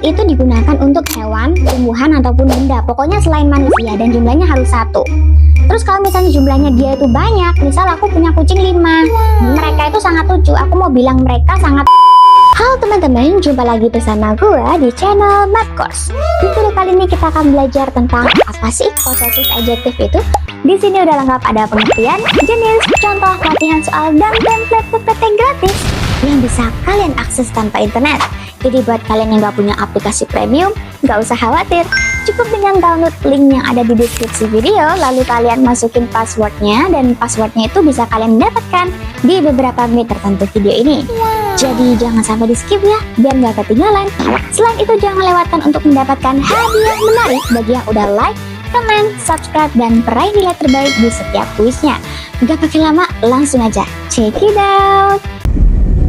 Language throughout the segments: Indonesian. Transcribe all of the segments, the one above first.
itu digunakan untuk hewan, tumbuhan, ataupun benda. Pokoknya selain manusia, dan jumlahnya harus 1. Terus kalau misalnya jumlahnya dia itu banyak, misal aku punya kucing 5, mereka itu sangat lucu. Aku mau bilang mereka sangat. Halo teman-teman, jumpa lagi bersama gue di channel Math Course. Di video kali ini kita akan belajar tentang apa sih possessive adjective itu. Di sini udah lengkap, ada pengertian, jenis, contoh, latihan soal, dan template PPT gratis yang bisa kalian akses tanpa internet. Jadi buat kalian yang gak punya aplikasi premium, gak usah khawatir. Cukup dengan download link yang ada di deskripsi video, lalu kalian masukin passwordnya, dan passwordnya itu bisa kalian dapatkan di beberapa menit tertentu video ini. Jadi jangan sampai di skip ya, biar gak ketinggalan. Selain itu jangan lewatkan untuk mendapatkan hadiah menarik bagi yang udah like, comment, subscribe, dan peraih nilai terbaik di setiap kuisnya. Gak pakai lama, langsung aja check it out.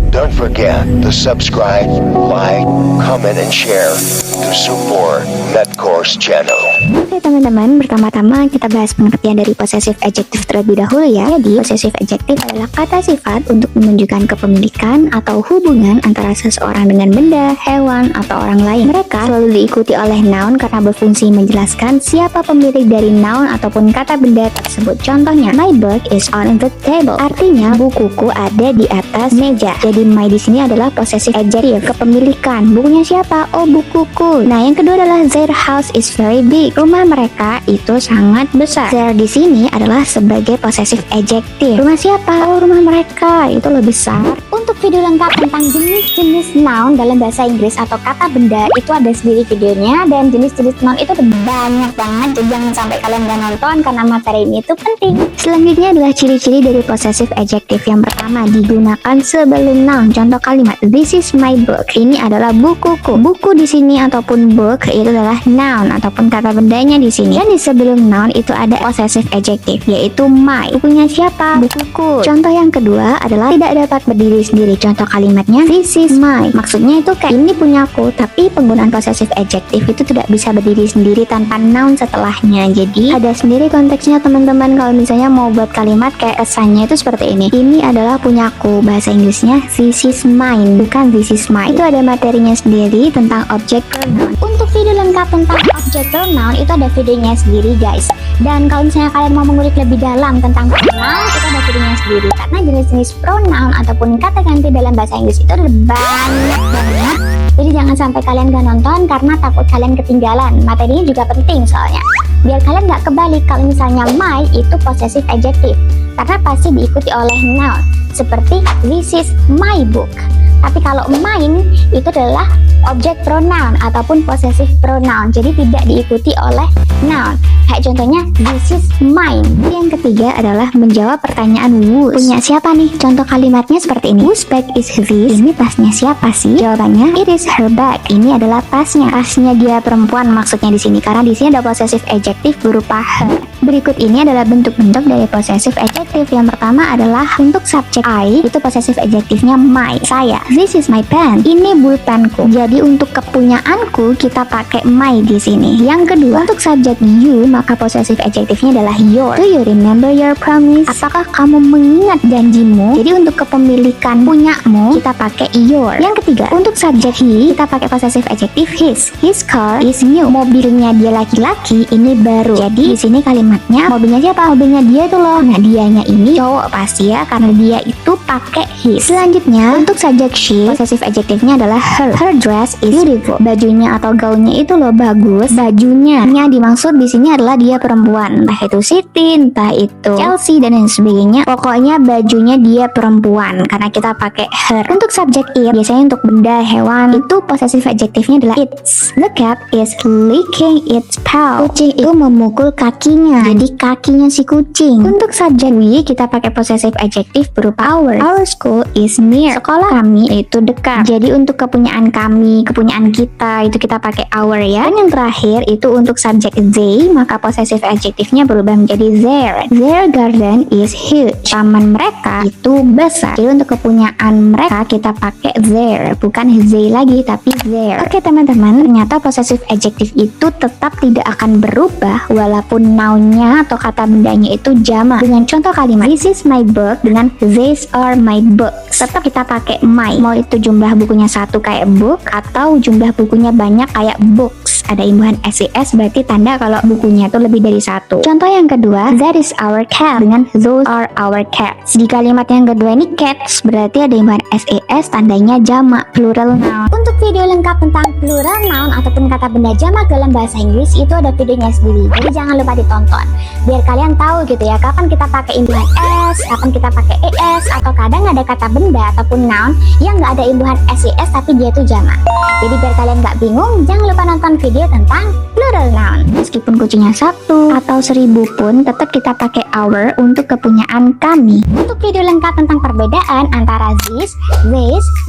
Don't forget to subscribe, like, comment, and share to support Math Course channel. Oke teman-teman, pertama-tama kita bahas pengertian dari possessive adjective terlebih dahulu ya. Jadi possessive adjective adalah kata sifat untuk menunjukkan kepemilikan atau hubungan antara seseorang dengan benda, hewan, atau orang lain. Mereka selalu diikuti oleh noun karena berfungsi menjelaskan siapa pemilik dari noun ataupun kata benda tersebut. Contohnya, my book is on the table. Artinya bukuku ada di atas meja. Jadi my di sini adalah possessive adjective, kepemilikan. Bukunya siapa? Oh, bukuku. Nah, yang kedua adalah their house is very big. Rumah mereka itu sangat besar. Their di sini adalah sebagai possessive adjective. Rumah siapa? Oh, rumah mereka itu lebih besar. Untuk video lengkap tentang jenis-jenis noun dalam bahasa Inggris atau kata benda itu ada sendiri videonya, dan jenis-jenis noun itu banyak banget. Jadi jangan sampai kalian gak nonton karena materi ini itu penting. Selanjutnya adalah ciri-ciri dari possessive adjective. Yang pertama, digunakan sebelum noun. Contoh kalimat, this is my book. Ini adalah bukuku. Buku di sini ataupun book itu adalah noun ataupun kata bendanya di sini. Dan di sebelum noun itu ada possessive adjective, yaitu my. Bukunya siapa? Bukuku. Contoh yang kedua adalah tidak dapat berdiri sendiri. Contoh kalimatnya, this is my. Maksudnya itu kayak ini punyaku, tapi penggunaan possessive adjective itu tidak bisa berdiri sendiri tanpa noun setelahnya. Jadi ada sendiri konteksnya teman-teman. Kalau misalnya mau buat kalimat kayak kesannya itu seperti ini. Ini adalah punyaku. Bahasa Inggrisnya this is mine, bukan this is mine. Itu ada materinya sendiri tentang object pronoun. Untuk video lengkap tentang object pronoun itu ada videonya sendiri guys. Dan kalau misalnya kalian mau mengulik lebih dalam tentang pronoun, itu ada videonya sendiri. Karena jenis-jenis pronoun ataupun kata ganti dalam bahasa Inggris itu ada banyak banget. Jadi jangan sampai kalian gak nonton karena takut kalian ketinggalan. Materinya juga penting soalnya. Biar kalian gak kebalik kalau misalnya my itu possessive adjective, karena pasti diikuti oleh noun. Seperti this is my book. Tapi kalau mine itu adalah object pronoun ataupun possessive pronoun, jadi tidak diikuti oleh noun. Kayak contohnya this is mine. Yang ketiga adalah menjawab pertanyaan whose. Punya siapa nih? Contoh kalimatnya seperti ini. Whose bag is this? Ini tasnya siapa sih? Jawabannya it is her bag. Ini adalah tasnya. Tasnya dia perempuan maksudnya di sini, karena di sini ada possessive adjective berupa her. Berikut ini adalah bentuk-bentuk dari possessive adjective. Yang pertama adalah untuk subjek I, itu possessive adjective-nya my, saya. This is my pen. Ini pulpenku. Jadi untuk kepunyaanku kita pakai my di sini. Yang kedua, untuk subjek you, maka possessive adjective-nya adalah your. Do you remember your promise? Apakah kamu mengingat janjimu? Jadi untuk kepemilikan punyamu kita pakai your. Yang ketiga, untuk subjek he, kita pakai possessive adjective his. His car is new. Mobilnya dia laki-laki, ini baru. Jadi di sini kalimatnya mobilnya siapa? Mobilnya dia itu loh. Nah, dianya ini cowok pasti ya, karena dia itu pakai his. Selanjutnya, untuk subjek she, possessive adjective-nya adalah her. Her dress is beautiful. Bajunya atau gaunnya itu loh bagus. Bajunya. Yang dimaksud di sini adalah dia perempuan. Entah itu Siti, entah itu Chelsea, dan lain sebagainya. Pokoknya bajunya dia perempuan karena kita pakai her. Untuk subjek it, biasanya untuk benda, hewan, itu possessive adjective-nya adalah its. The cat is licking its paw. Kucing itu memukul kakinya. Jadi kakinya si kucing. Untuk subjek we, kita pakai possessive adjective berupa our. Our school is near. Sekolah kami itu dekat. Jadi untuk kepunyaan kami, kepunyaan kita itu kita pakai our ya. Dan yang terakhir itu untuk subjek they, maka possessive adjective-nya berubah menjadi their. Their garden is huge. Taman mereka itu besar. Jadi untuk kepunyaan mereka kita pakai their, bukan they lagi tapi their. Oke teman-teman, ternyata possessive adjective itu tetap tidak akan berubah walaupun noun-nya atau kata bendanya itu jamak. Dengan contoh kalimat this is my book dengan these are my books. Tetap kita pakai my. Mau itu jumlah bukunya satu kayak book atau jumlah bukunya banyak kayak books. Ada imbuhan SES berarti tanda kalau bukunya itu lebih dari satu. Contoh yang kedua, that is our cat dengan those are our cats. Di kalimat yang kedua ini cats berarti ada imbuhan SES, tandanya jamak, plural noun. Untuk video lengkap tentang plural noun ataupun kata benda jamak dalam bahasa Inggris itu ada videonya sendiri. Jadi jangan lupa ditonton. Biar kalian tahu gitu ya, kapan kita pakai imbuhan s, kapan kita pakai es, atau kadang ada kata benda ataupun noun yang nggak ada imbuhan SES tapi dia tuh jamak. Jadi biar kalian nggak bingung, jangan lupa nonton video tentang plural noun. Meskipun kucingnya 1 atau 1000 pun tetap kita pakai our untuk kepunyaan kami. Untuk video lengkap tentang perbedaan antara this,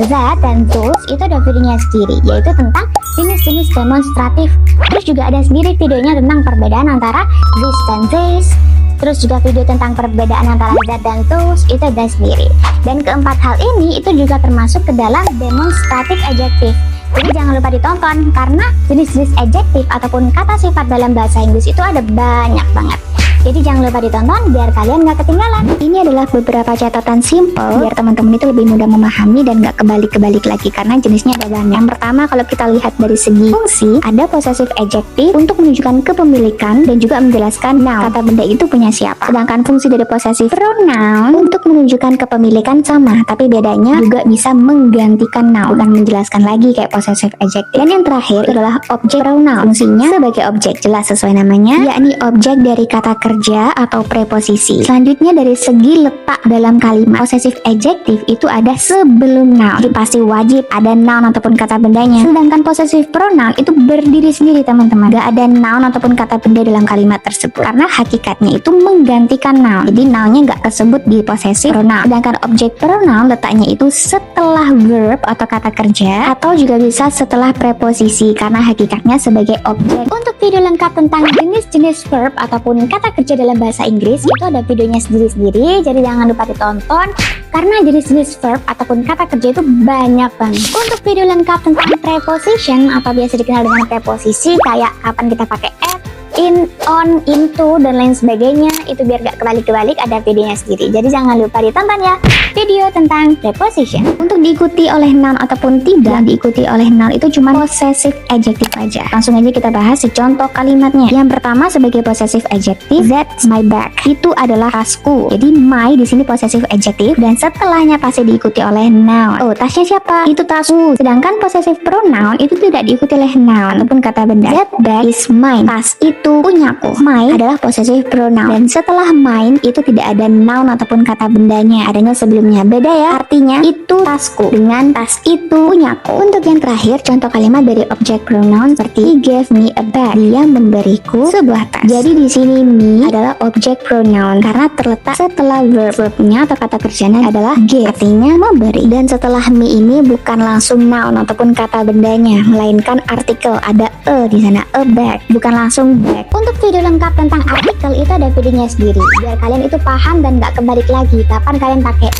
that, dan those itu ada videonya sendiri, yaitu tentang jenis-jenis demonstratif. Terus juga ada sendiri videonya tentang perbedaan antara this dan this. Terus juga video tentang perbedaan antara that dan those itu ada sendiri. Dan keempat hal ini itu juga termasuk ke dalam demonstrative adjective. Jadi jangan lupa ditonton karena jenis-jenis adjektif ataupun kata sifat dalam bahasa Inggris itu ada banyak banget. Jadi jangan lupa ditonton biar kalian nggak ketinggalan. Ini adalah beberapa catatan simple biar teman-teman itu lebih mudah memahami dan nggak kebalik-kebalik lagi karena jenisnya ada banyak. Yang pertama kalau kita lihat dari segi fungsi, ada possessive adjective untuk menunjukkan kepemilikan dan juga menjelaskan noun. Kata benda itu punya siapa. Sedangkan fungsi dari possessive pronoun untuk menunjukkan kepemilikan sama, tapi bedanya juga bisa menggantikan noun, bukan menjelaskan lagi kayak possessive adjective. Dan yang terakhir adalah object pronoun. Fungsinya sebagai objek, jelas sesuai namanya, yakni objek dari kata kerja atau preposisi. Selanjutnya dari segi letak dalam kalimat, possessive adjective itu ada sebelum noun. Jadi pasti wajib ada noun ataupun kata bendanya. Sedangkan possessive pronoun itu berdiri sendiri teman-teman. Gak ada noun ataupun kata benda dalam kalimat tersebut. Karena hakikatnya itu menggantikan noun. Jadi nounnya gak kesebut di possessive pronoun. Sedangkan object pronoun letaknya itu setelah verb atau kata kerja atau juga bisa setelah preposisi karena hakikatnya sebagai objek. Untuk video lengkap tentang jenis-jenis verb ataupun kata kerja dalam bahasa Inggris itu ada videonya sendiri-sendiri, jadi jangan lupa ditonton karena jenis-jenis verb ataupun kata kerja itu banyak banget. Untuk video lengkap tentang preposition atau biasa dikenal dengan preposisi kayak kapan kita pakai at, in, on, into, dan lain sebagainya, itu biar gak kebalik-kebalik ada videonya sendiri. Jadi jangan lupa ditonton ya video tentang preposition. Untuk diikuti oleh noun ataupun tidak diikuti oleh noun itu cuma possessive adjective aja. Langsung aja kita bahas contoh kalimatnya. Yang pertama sebagai possessive adjective, that's my bag. Itu adalah tasku. Jadi my di sini possessive adjective dan setelahnya pasti diikuti oleh noun. Oh, tasnya siapa? Itu tasku. Sedangkan possessive pronoun itu tidak diikuti oleh noun ataupun kata benda. That bag is mine. Tas itu punyaku. My adalah possessive pronoun dan setelah mine itu tidak ada noun ataupun kata bendanya, adanya sebelumnya. Beda ya, artinya itu tasku dengan tas itu punyaku. Untuk yang terakhir contoh kalimat dari object pronoun seperti he gave me a bag, dia memberiku sebuah tas. Jadi di sini me adalah object pronoun karena terletak setelah verbnya atau kata kerjanya adalah give, artinya memberi. Dan setelah me ini bukan langsung noun ataupun kata bendanya, melainkan artikel, ada di sana, a bag, bukan langsung bag. Untuk video lengkap tentang artikel itu ada videonya sendiri biar kalian itu paham dan gak kebalik lagi kapan kalian pakai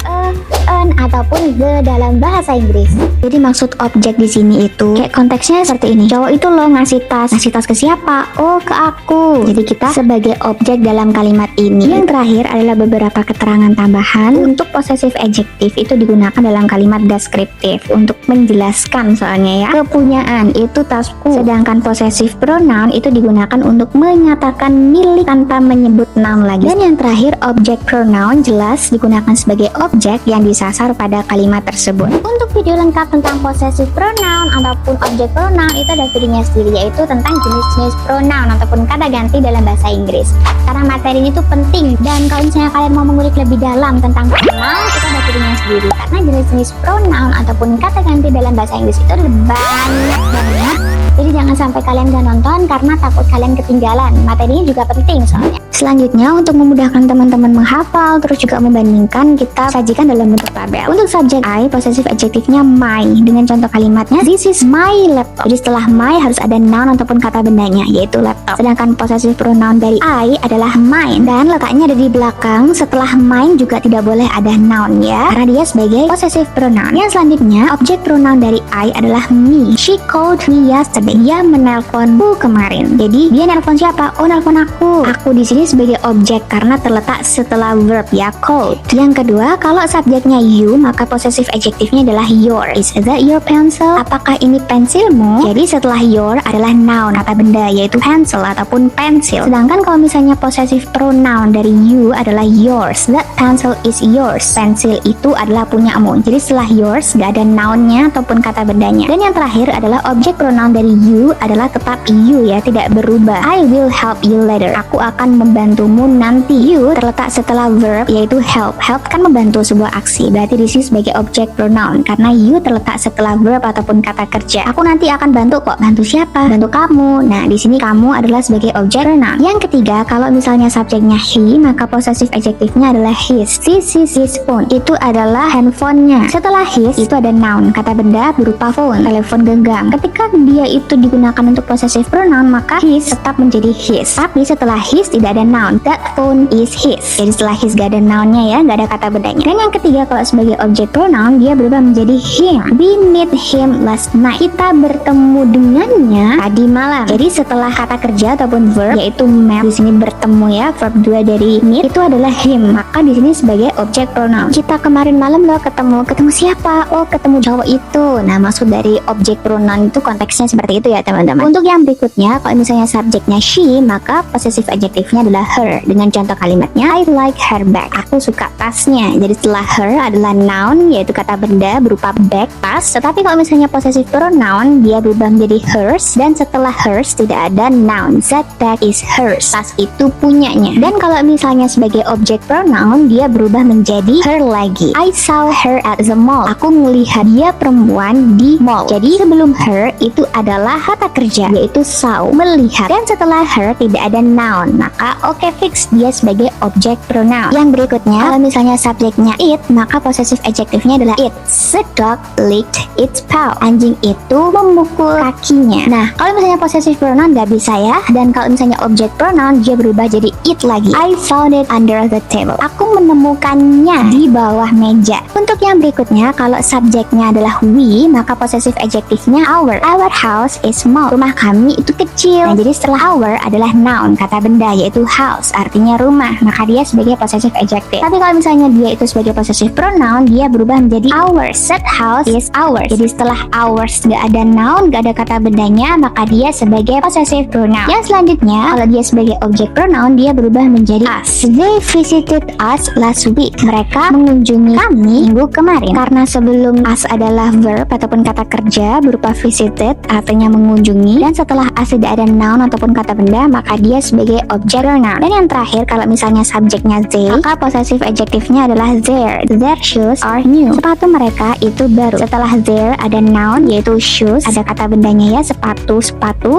an ataupun the dalam bahasa Inggris. Jadi maksud objek di sini itu kayak konteksnya seperti ini. Cowok itu loh ngasih tas ke siapa? Oh, ke aku. Jadi kita sebagai objek dalam kalimat ini. Yang terakhir adalah beberapa keterangan tambahan. Untuk possessive adjective itu digunakan dalam kalimat deskriptif untuk menjelaskan soalnya ya. Kepunyaan itu tasku. Sedangkan possessive pronoun itu digunakan untuk menyatakan milik tanpa menyebut noun lagi. Dan yang terakhir object pronoun jelas digunakan sebagai objek yang disasar pada kalimat tersebut. Untuk video lengkap tentang possessive pronoun ataupun object pronoun itu ada videonya sendiri, yaitu tentang jenis-jenis pronoun ataupun kata ganti dalam bahasa Inggris. Karena materi ini tuh penting dan kalau misalnya kalian mau mengulik lebih dalam tentang pronoun itu ada videonya sendiri. Karena jenis-jenis pronoun ataupun kata ganti dalam bahasa Inggris itu ada banyak banget. Jadi jangan sampai kalian gak nonton karena takut kalian ketinggalan. Materinya juga penting soalnya. Selanjutnya untuk memudahkan teman-teman menghafal terus juga membandingkan, kita sajikan dalam bentuk tabel. Untuk subjek I, possessive adjektifnya my dengan contoh kalimatnya this is my laptop. Jadi setelah my harus ada noun ataupun kata bendanya yaitu laptop. Sedangkan possessive pronoun dari I adalah mine dan letaknya ada di belakang. Setelah mine juga tidak boleh ada noun ya karena dia sebagai possessive pronoun. Yang selanjutnya objek pronoun dari I adalah me. She called me yesterday. dia menelponku kemarin. Jadi dia nelpon siapa? Oh, nelpon aku. Aku di sini sebagai objek karena terletak setelah verb ya, called. Yang kedua, kalau subjeknya you, maka possessive adjektifnya adalah your. Is that your pencil? Apakah ini pensilmu? Jadi setelah your adalah noun, kata benda, yaitu pencil ataupun pensil. Sedangkan kalau misalnya possessive pronoun dari you adalah yours. That pencil is yours. Pensil itu adalah punyamu. Jadi setelah yours gak ada nounnya ataupun kata bendanya. Dan yang terakhir adalah objek pronoun dari you adalah tetap you ya, tidak berubah. I will help you later. Aku akan membantumu nanti. You terletak setelah verb yaitu help. Help kan membantu sebuah aksi. Berarti di sini sebagai objek pronoun karena you terletak setelah verb ataupun kata kerja. Aku nanti akan bantu kok. Bantu siapa? Bantu kamu. Nah, di sini kamu adalah sebagai objek pronoun. Yang ketiga, kalau misalnya subjeknya he, maka possessive adjektifnya adalah his. His phone. Itu adalah handphonenya. Setelah his itu ada noun, kata benda berupa phone, telepon genggam. Ketika dia itu digunakan untuk possessive pronoun, maka his tetap menjadi his. Tapi setelah his tidak ada noun. That phone is his. Jadi setelah his gak ada nounnya ya, gak ada kata bendanya. Dan yang ketiga, kalau sebagai objek pronoun dia berubah menjadi him. We meet him last night. Kita bertemu dengannya tadi malam. Jadi setelah kata kerja ataupun verb yaitu met, di sini bertemu ya, verb 2 dari meet itu adalah him. Maka di sini sebagai objek pronoun. Kita kemarin malam loh ketemu siapa? Oh, ketemu cowok itu. Nah, maksud dari objek pronoun itu konteksnya seperti itu ya teman-teman. Untuk yang berikutnya, kalau misalnya subjeknya she, maka possessive adjektifnya adalah her. Dengan contoh kalimatnya, I like her bag. Aku suka tasnya. Jadi setelah her adalah noun, yaitu kata benda berupa bag, tas. Tetapi kalau misalnya possessive pronoun, dia berubah menjadi hers. Dan setelah hers tidak ada noun. That bag is hers. Tas itu punyanya. Dan kalau misalnya sebagai objek pronoun, dia berubah menjadi her lagi. I saw her at the mall. Aku melihat dia perempuan di mall. Jadi sebelum her itu adalah kata kerja, yaitu saw, melihat. Dan setelah her tidak ada noun, maka oke fix dia sebagai objek pronoun. Yang berikutnya, kalau misalnya subjeknya it, maka possessive adjektifnya adalah it. The dog licked its paw. Anjing itu memukul kakinya. Nah, kalau misalnya possessive pronoun gak bisa ya. Dan kalau misalnya objek pronoun, dia berubah jadi it lagi. I found it under the table. Aku menemukannya di bawah meja. Untuk yang berikutnya, kalau subjeknya adalah we, maka possessive adjektifnya our. Our house is small. Rumah kami itu kecil. Nah, jadi setelah our adalah noun, kata benda, yaitu house, artinya rumah. Maka dia sebagai possessive adjective. Tapi kalau misalnya dia itu sebagai possessive pronoun, dia berubah menjadi ours. That house is ours. Jadi setelah ours gak ada noun, gak ada kata bendanya, maka dia sebagai possessive pronoun. Yang selanjutnya, kalau dia sebagai objek pronoun, dia berubah menjadi us. They visited us last week. Mereka mengunjungi kami minggu kemarin. Karena sebelum us adalah verb ataupun kata kerja berupa visited, artinya mengunjungi, dan setelah us tidak ada noun ataupun kata benda, maka dia sebagai objek pronoun. Dan yang terakhir, kalau misalnya subjeknya they, maka possessive adjektifnya adalah their. Their shoes are new. Sepatu mereka itu baru. Setelah their ada noun yaitu shoes, ada kata bendanya ya, sepatu.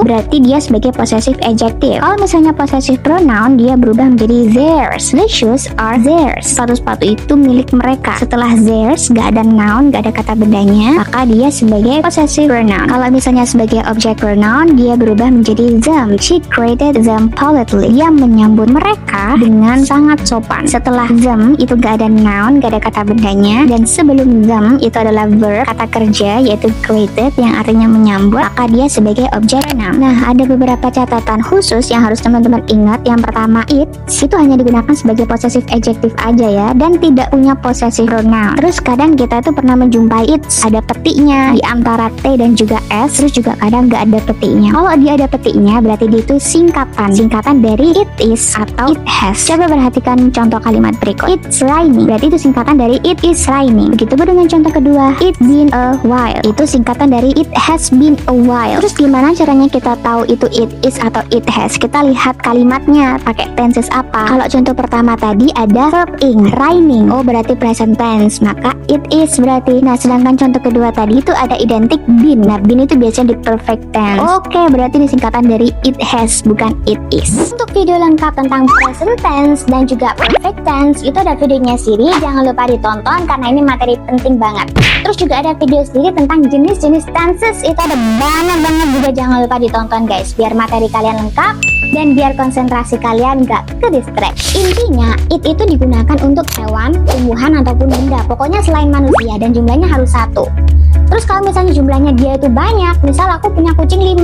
Berarti dia sebagai possessive adjective. Kalau misalnya possessive pronoun, dia berubah menjadi theirs. The shoes are theirs. Sepatu itu milik mereka. Setelah theirs gak ada noun, gak ada kata bendanya, maka dia sebagai possessive pronoun. Kalau misalnya sebagai object pronoun, dia berubah menjadi them. She greeted them politely. Dia menyambut mereka dengan sangat sopan. Setelah them itu gak ada noun, gak ada kata bendanya, dan sebelum them itu adalah verb, kata kerja yaitu greeted yang artinya menyambut, maka dia sebagai object pronoun. Nah, ada beberapa catatan khusus yang harus teman-teman ingat. Yang pertama, it itu hanya digunakan sebagai possessive adjective aja ya, dan tidak punya possessive pronoun. Terus kadang kita tuh pernah menjumpai it ada petiknya di antara T dan juga S, terus juga kadang nggak ada petiknya. Kalau dia ada petiknya, berarti dia itu singkatan dari it is atau it has. Coba perhatikan contoh kalimat berikut. It's raining, berarti itu singkatan dari it is raining. Begitu pun dengan contoh kedua, it been a while, itu singkatan dari it has been a while. Terus gimana caranya kita tahu itu it is atau it has? Kita lihat kalimatnya pakai tenses apa. Kalau contoh pertama tadi ada verb ing, raining, oh berarti present tense, maka it is berarti. Nah, sedangkan contoh kedua tadi itu ada identik been. Nah, been itu biasanya di perfect tense. Oke, berarti disingkatan dari it has, bukan it is. Untuk video lengkap tentang present tense dan juga perfect tense itu ada videonya sendiri, jangan lupa ditonton karena ini materi penting banget. Terus juga ada video sendiri tentang jenis-jenis tenses, itu ada banget juga, jangan lupa ditonton guys, biar materi kalian lengkap dan biar konsentrasi kalian gak ke distract. Intinya, it itu digunakan untuk hewan, tumbuhan ataupun benda, pokoknya selain manusia, dan jumlahnya harus 1. Terus Terus kalau misalnya jumlahnya dia itu banyak, misal aku punya kucing 5,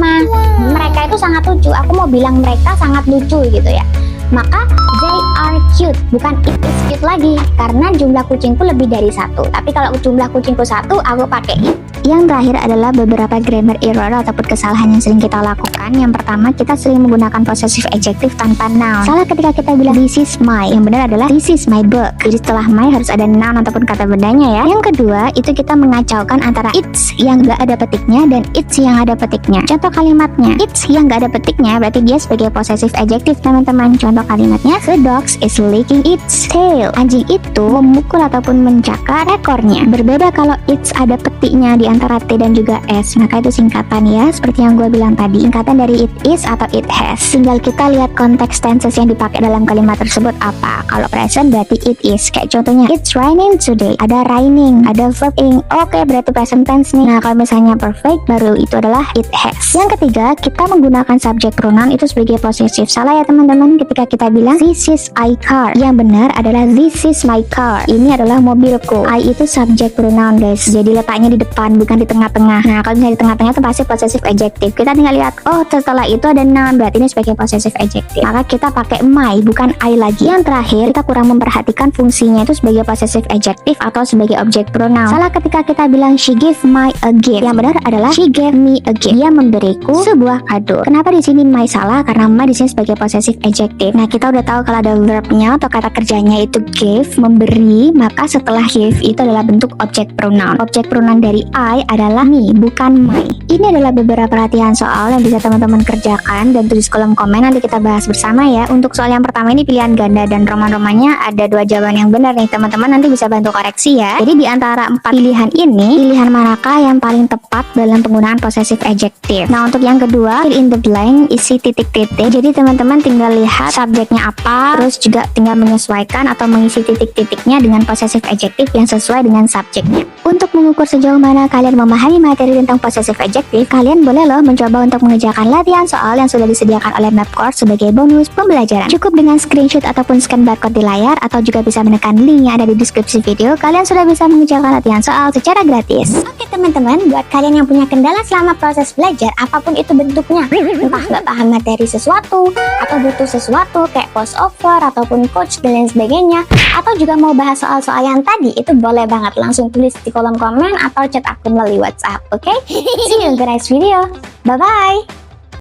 mereka itu sangat lucu, aku mau bilang mereka sangat lucu gitu ya, maka they are cute, bukan it is cute lagi, karena jumlah kucingku lebih dari 1. Tapi kalau jumlah kucingku 1, aku pakai it. Yang terakhir adalah beberapa grammar error ataupun kesalahan yang sering kita lakukan. Yang pertama, kita sering menggunakan possessive adjective tanpa noun. Salah ketika kita bilang this is my, yang benar adalah this is my book. Jadi setelah my harus ada noun ataupun kata bendanya ya. Yang kedua, itu kita mengacaukan antara it's yang gak ada petiknya dan it's yang ada petiknya. Contoh kalimatnya, it's yang gak ada petiknya berarti dia sebagai possessive adjective teman-teman. Contoh kalimatnya, the dog is licking its tail. Anjing itu memukul ataupun mencakar ekornya. Berbeda kalau it's ada petiknya di antara T dan juga S, maka itu singkatan ya, seperti yang gue bilang tadi, singkatan dari it is atau it has. Tinggal kita lihat konteks tenses yang dipakai dalam kalimat tersebut apa. Kalau present berarti it is, kayak contohnya it's raining today, ada raining, ada verb ing, oke berarti present tense nih. Nah kalau misalnya perfect baru itu adalah it has. Yang ketiga, kita menggunakan subject pronoun itu sebagai possessive. Salah ya teman-teman ketika kita bilang this is I car, yang benar adalah this is my car, ini adalah mobilku. I itu subject pronoun guys, jadi letaknya di depan bukan di tengah-tengah. Nah kalau misalnya di tengah-tengah itu pasti possessive adjective. Kita tinggal lihat, oh setelah itu ada noun, berarti ini sebagai possessive adjective, maka kita pakai my bukan I lagi. Yang terakhir, kita kurang memperhatikan fungsinya itu sebagai possessive adjective atau sebagai object pronoun. Salah ketika kita bilang she gave my a gift, yang benar adalah she gave me a gift, dia memberiku sebuah kado. Kenapa di sini my salah? Karena my di sini sebagai possessive adjective. Nah kita udah tahu kalau ada verbnya atau kata kerjanya itu give, memberi, maka setelah give itu adalah bentuk object pronoun. Object pronoun dari I adalah me, bukan my. Ini adalah beberapa latihan soal yang bisa teman-teman kerjakan dan tulis kolom komen, nanti kita bahas bersama ya. Untuk soal yang pertama ini pilihan ganda dan roman-romannya ada 2 jawaban yang benar nih teman-teman, nanti bisa bantu koreksi ya. Jadi di antara 4 pilihan ini, pilihan manakah yang paling tepat dalam penggunaan possessive adjective? Nah untuk yang kedua, fill in the blank, isi titik-titik. Jadi teman-teman tinggal lihat subjeknya apa, terus juga tinggal menyesuaikan atau mengisi titik-titiknya dengan possessive adjective yang sesuai dengan subjeknya. Untuk mengukur sejauh mana kalian memahami materi tentang possessive adjective, kalian boleh loh mencoba untuk mengerjakan latihan soal yang sudah disediakan oleh Mapcourse sebagai bonus pembelajaran. Cukup dengan screenshot ataupun scan barcode di layar, atau juga bisa menekan link yang ada di deskripsi video. Kalian sudah bisa mengerjakan latihan soal secara gratis. Oke teman-teman, buat kalian yang punya kendala selama proses belajar, apapun itu bentuknya, entah nggak paham materi sesuatu, atau butuh sesuatu kayak post over ataupun coach dan lain sebagainya, atau juga mau bahas soal-soal yang tadi, itu boleh banget langsung tulis di kolom komen atau chat aku melalui WhatsApp. Oke? See you in the next video. Bye bye.